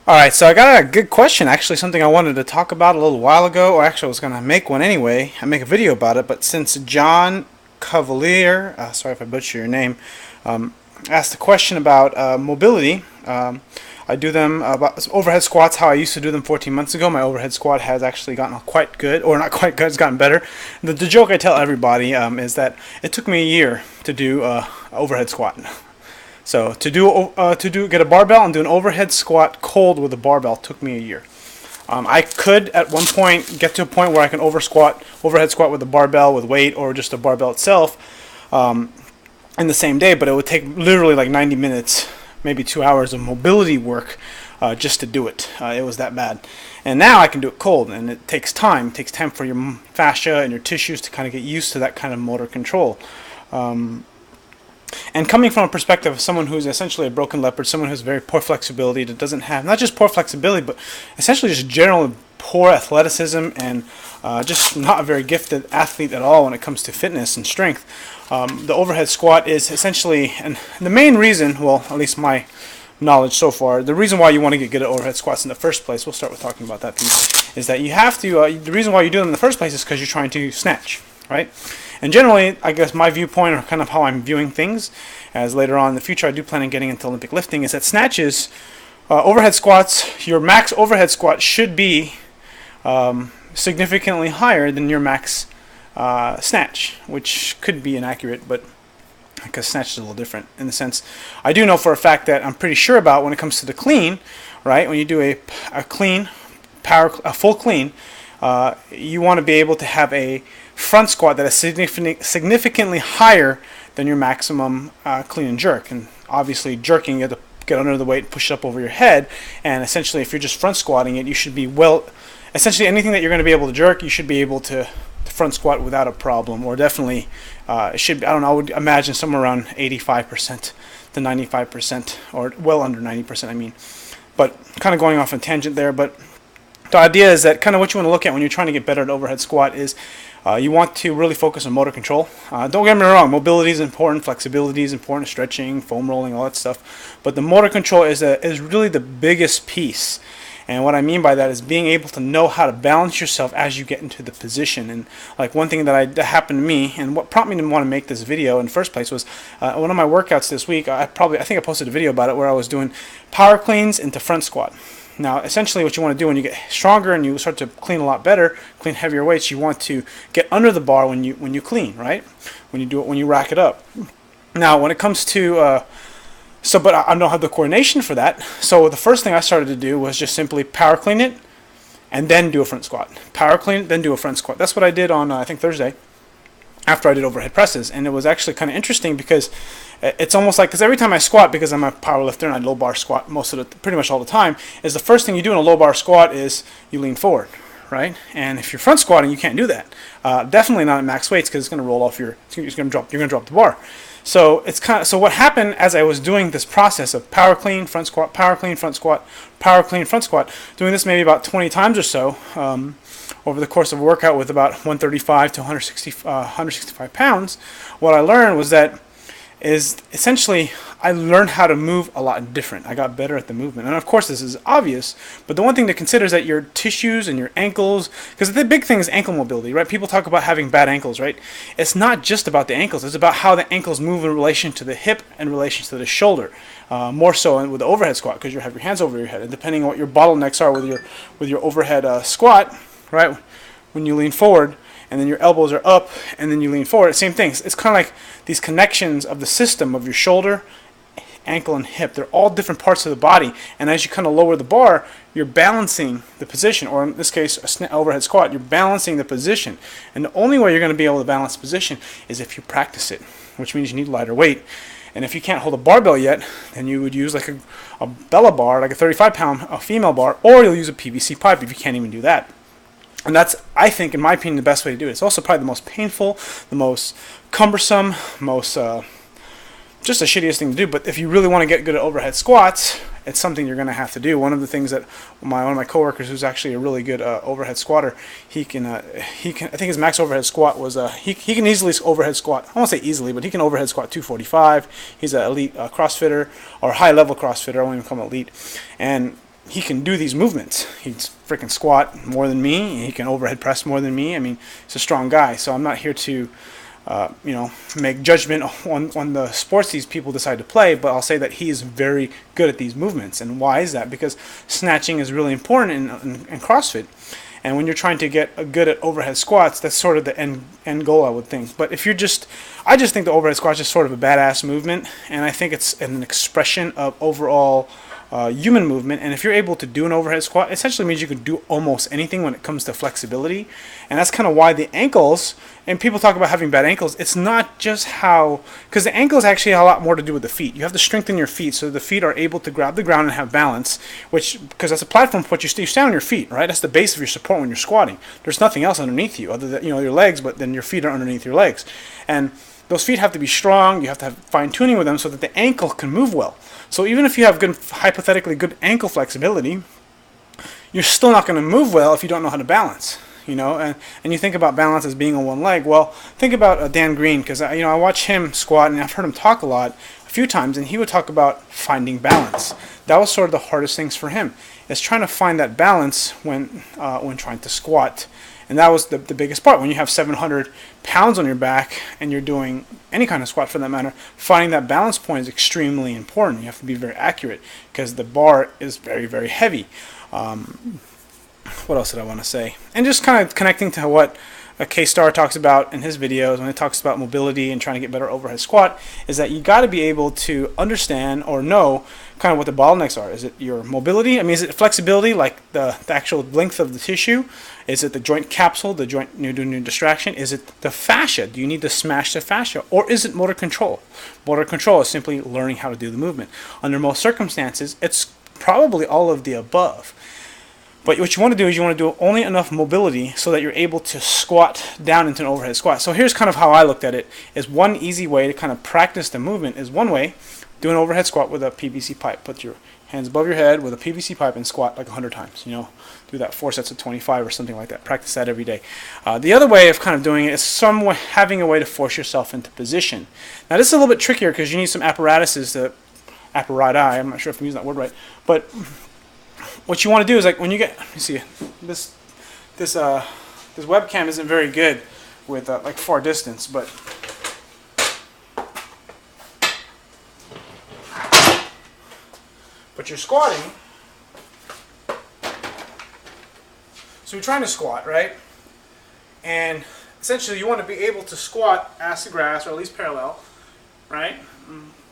Alright, so I got a good question, actually, something I wanted to talk about a little while ago, or actually I was going to make one anyway. I make a video about it, but since John Cavalier, sorry if I butcher your name, asked a question about mobility, I do them about overhead squats how I used to do them 14 months ago. My overhead squat has actually gotten quite good, or not quite good, it's gotten better. The joke I tell everybody is that it took me a year to do overhead squat. So get a barbell and do an overhead squat cold with a barbell took me a year. I could at one point get to a point where I can overhead squat with a barbell with weight or just a barbell itself in the same day, but it would take literally like 90 minutes, maybe 2 hours of mobility work just to do it. It was that bad. And now I can do it cold, and it takes time. It takes time for your fascia and your tissues to kind of get used to that kind of motor control. And coming from a perspective of someone who's essentially a broken leopard, someone who's very poor flexibility, that doesn't have, not just poor flexibility, but essentially just general poor athleticism and just not a very gifted athlete at all when it comes to fitness and strength, the overhead squat is essentially, and the main reason, well, at least my knowledge so far, the reason why you want to get good at overhead squats in the first place, we'll start with talking about that piece, is that you have to, the reason why you do them in the first place is because you're trying to snatch, right? And generally, I guess my viewpoint, or kind of how I'm viewing things, as later on in the future I do plan on getting into Olympic lifting, is that snatches, overhead squats, your max overhead squat should be significantly higher than your max snatch, which could be inaccurate, but because snatch is a little different in the sense, I do know for a fact that I'm pretty sure about when it comes to the clean, right? When you do a clean, a full clean, you want to be able to have a front squat that is significantly higher than your maximum clean and jerk. And obviously jerking, you have to get under the weight, push it up over your head, and essentially if you're just front squatting it, you should be essentially anything that you're going to be able to jerk, you should be able to front squat without a problem, or definitely it should be, I don't know, I would imagine somewhere around 85% to 95%, or well under 90%, I mean. But kind of going off on a tangent there, but the idea is that kind of what you want to look at when you're trying to get better at overhead squat is you want to really focus on motor control. Don't get me wrong, mobility is important, flexibility is important, stretching, foam rolling, all that stuff. But the motor control is really the biggest piece. And what I mean by that is being able to know how to balance yourself as you get into the position. And like one thing that happened to me, and what prompted me to want to make this video in the first place was one of my workouts this week. I think I posted a video about it where I was doing power cleans into front squat. Now, essentially what you want to do when you get stronger and you start to clean a lot better, clean heavier weights, you want to get under the bar when you clean, right? When you rack it up. Now, when it comes to but I don't have the coordination for that. So the first thing I started to do was just simply power clean it and then do a front squat. Power clean it, then do a front squat. That's what I did on I think Thursday, after I did overhead presses, and it was actually kind of interesting because it's almost like, because every time I squat, because I'm a power lifter and I low bar squat pretty much all the time, is the first thing you do in a low bar squat is you lean forward, right? And if you're front squatting, you can't do that. Definitely not at max weights, because it's going to roll off you're going to drop the bar. So so what happened as I was doing this process of power clean, front squat, power clean, front squat, power clean, front squat, doing this maybe about 20 times or so over the course of a workout with about 135 to 165 pounds, what I learned was that essentially I learned how to move a lot different. I got better at the movement. And of course this is obvious, but the one thing to consider is that your tissues and your ankles, because the big thing is ankle mobility, right? People talk about having bad ankles, right? It's not just about the ankles. It's about how the ankles move in relation to the hip and in relation to the shoulder. More so with the overhead squat, because you have your hands over your head. And depending on what your bottlenecks are with your overhead squat, right? When you lean forward, and then your elbows are up, and then you lean forward. Same thing. It's kind of like these connections of the system of your shoulder, ankle, and hip. They're all different parts of the body, and as you kind of lower the bar, you're balancing the position, or in this case, a overhead squat, you're balancing the position. And the only way you're going to be able to balance the position is if you practice it, which means you need lighter weight. And if you can't hold a barbell yet, then you would use like a Bella bar, like a 35-pound female bar, or you'll use a PVC pipe if you can't even do that. And that's, I think, in my opinion, the best way to do it. It's also probably the most painful, the most cumbersome, most just the shittiest thing to do. But if you really want to get good at overhead squats, it's something you're going to have to do. One of the things that one of my coworkers, who's actually a really good overhead squatter, he can I think his max overhead squat was he can easily overhead squat. I won't say easily, but he can overhead squat 245. He's an elite CrossFitter, or high level CrossFitter. I won't even call him elite. And he can do these movements. He's freaking squat more than me. He can overhead press more than me. I mean, he's a strong guy. So I'm not here to, make judgment on the sports these people decide to play. But I'll say that he is very good at these movements. And why is that? Because snatching is really important in CrossFit. And when you're trying to get good at overhead squats, that's sort of the end goal, I would think. But if you're I just think the overhead squat is just sort of a badass movement, and I think it's an expression of overall human movement. And if you're able to do an overhead squat, it essentially means you can do almost anything when it comes to flexibility. And that's kind of why the ankles, and people talk about having bad ankles, it's not just because the ankles actually have a lot more to do with the feet. You have to strengthen your feet so the feet are able to grab the ground and have balance, because that's a platform for what you stand on your feet, right? That's the base of your support when you're squatting. There's nothing else underneath you other than, your legs, but then your feet are underneath your legs. And those feet have to be strong. You have to have fine tuning with them so that the ankle can move well. So even if you have hypothetically good ankle flexibility, you're still not going to move well if you don't know how to balance. And you think about balance as being on one leg. Well, think about Dan Green, because I watch him squat and I've heard him talk a few times, and he would talk about finding balance. That was sort of the hardest things for him, is trying to find that balance when trying to squat. And that was the biggest part. When you have 700 pounds on your back and you're doing any kind of squat for that matter, finding that balance point is extremely important. You have to be very accurate because the bar is very, very heavy. What else did I want to say? And just kind of connecting to what K-Star talks about in his videos when he talks about mobility and trying to get better overhead squat, is that you got to be able to understand or know kind of what the bottlenecks are. Is it your mobility? I mean, is it flexibility, like the actual length of the tissue? Is it the joint capsule, the joint new distraction? Is it the fascia? Do you need to smash the fascia? Or is it motor control? Motor control is simply learning how to do the movement. Under most circumstances, it's probably all of the above. But what you want to do is you want to do only enough mobility so that you're able to squat down into an overhead squat. So here's kind of how I looked at it. Is one easy way to kind of practice the movement is one way, do an overhead squat with a PVC pipe. Put your hands above your head with a PVC pipe and squat like 100 times. Do that 4 sets of 25 or something like that. Practice that every day. The other way of kind of doing it is having a way to force yourself into position. Now this is a little bit trickier because you need some apparatuses apparati. I'm not sure if I'm using that word right, but what you want to do is, like, when you get, let me see, this webcam isn't very good with like far distance, but you're squatting. So you're trying to squat, right? And essentially you want to be able to squat ass to grass, or at least parallel, right?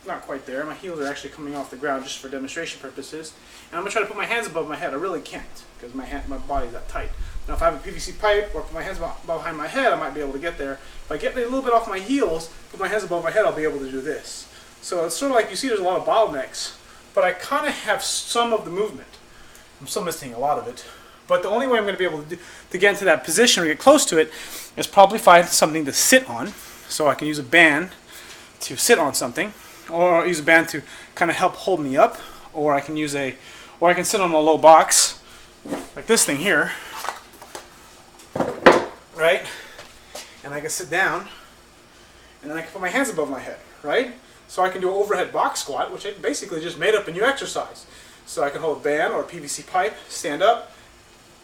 Not quite there. My heels are actually coming off the ground just for demonstration purposes. And I'm going to try to put my hands above my head. I really can't because my body's that tight. Now if I have a PVC pipe or put my hands behind my head, I might be able to get there. If I get a little bit off my heels, put my hands above my head, I'll be able to do this. So it's sort of like, you see there's a lot of bottlenecks, but I kind of have some of the movement. I'm still missing a lot of it. But the only way I'm going to be able to get into that position or get close to it is probably find something to sit on. So I can use a band to sit on something, or use a band to kind of help hold me up, or I can sit on a low box like this thing here, right? And I can sit down, and then I can put my hands above my head, right? So I can do an overhead box squat, which I basically just made up a new exercise. So I can hold a band or a PVC pipe, stand up,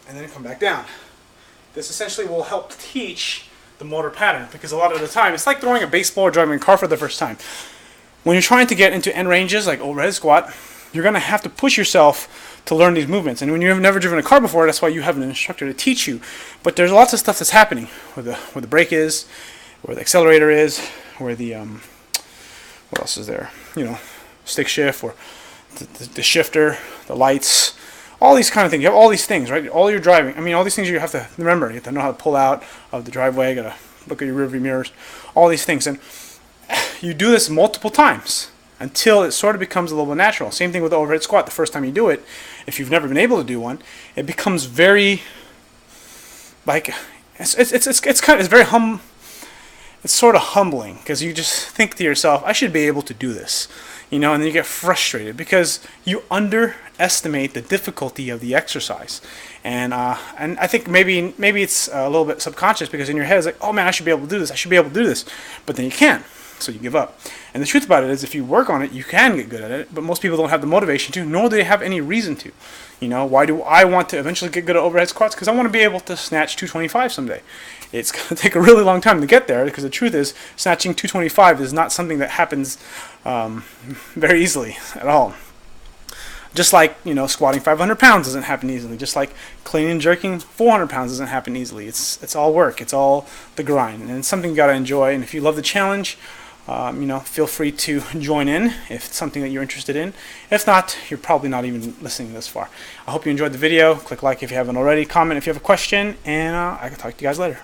and then come back down. This essentially will help teach the motor pattern, because a lot of the time it's like throwing a baseball or driving a car for the first time. When you're trying to get into end ranges like overhead squat, you're going to have to push yourself to learn these movements. And when you've never driven a car before, that's why you have an instructor to teach you. But there's lots of stuff that's happening, where the brake is, where the accelerator is, where the what else is there? Stick shift, or the shifter, the lights, all these kind of things. You have all these things, right? All your driving. I mean, all these things you have to remember. You have to know how to pull out of the driveway. You got to look at your rearview mirrors. All these things, and you do this multiple times until it sort of becomes a little bit natural. Same thing with the overhead squat. The first time you do it, if you've never been able to do one, it becomes very it's sort of humbling, because you just think to yourself, I should be able to do this, and then you get frustrated because you underestimate the difficulty of the exercise. And I think maybe it's a little bit subconscious, because in your head it's like, oh man, I should be able to do this, but then you can't. so you give up. And the truth about it is, if you work on it, you can get good at it, but most people don't have the motivation to, nor do they have any reason to. You know, why do I want to eventually get good at overhead squats? Because I want to be able to snatch 225 someday. It's going to take a really long time to get there, because the truth is, snatching 225 is not something that happens very easily at all. Just like, you know, squatting 500 pounds doesn't happen easily. Just like clean and jerking 400 pounds doesn't happen easily. It's all work. It's all the grind. And it's something you got to enjoy. And if you love the challenge, you know, feel free to join in if it's something that you're interested in. If not, you're probably not even listening this far. I hope you enjoyed the video. Click like if you haven't already. Comment if you have a question. And I can talk to you guys later.